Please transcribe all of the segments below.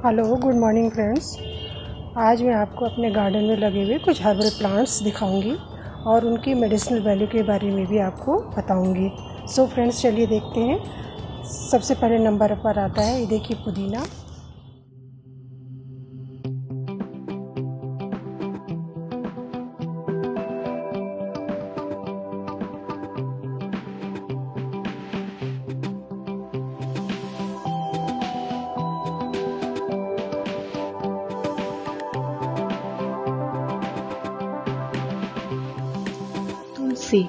Hello, good morning friends. आज मैं आपको अपने गार्डन में लगे हुए कुछ हर्बल प्लांट्स दिखाऊंगी और उनकी मेडिसिनल वैल्यू के बारे में भी आपको बताऊंगी। सो फ्रेंड्स, चलिए देखते हैं। सबसे पहले नंबर पर आता है, ये देखिए, पुदीना। तुलसी,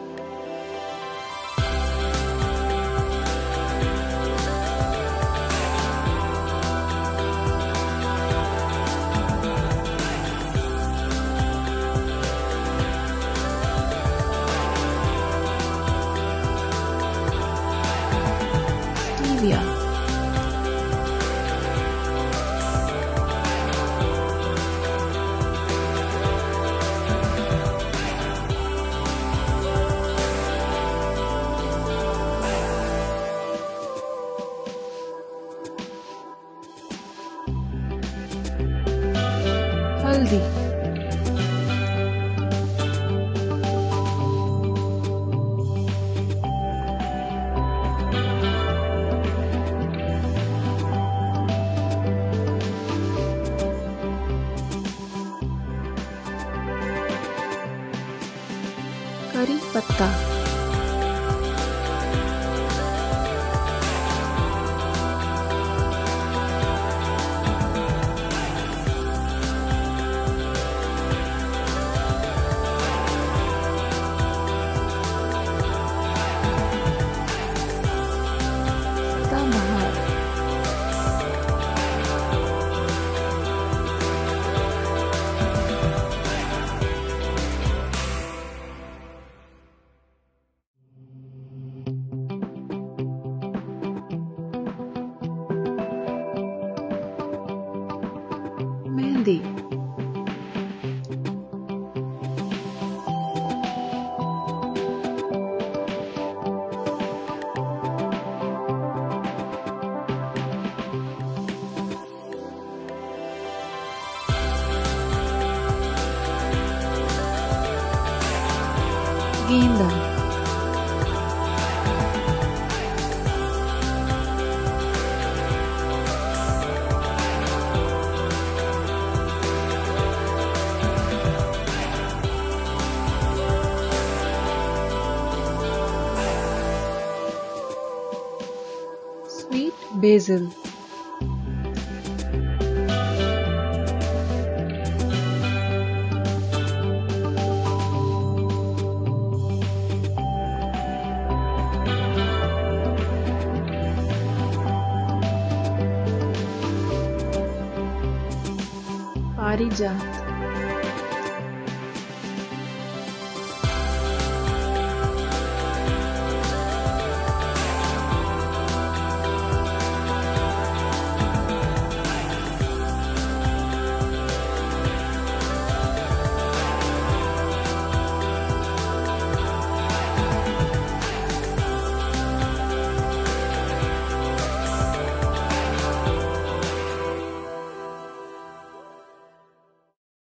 स्टीविया, हल्दी, करी पत्ता, सदाबहार, मेहंदी, गेंदा, स्वीट बेसिल, पारिजात,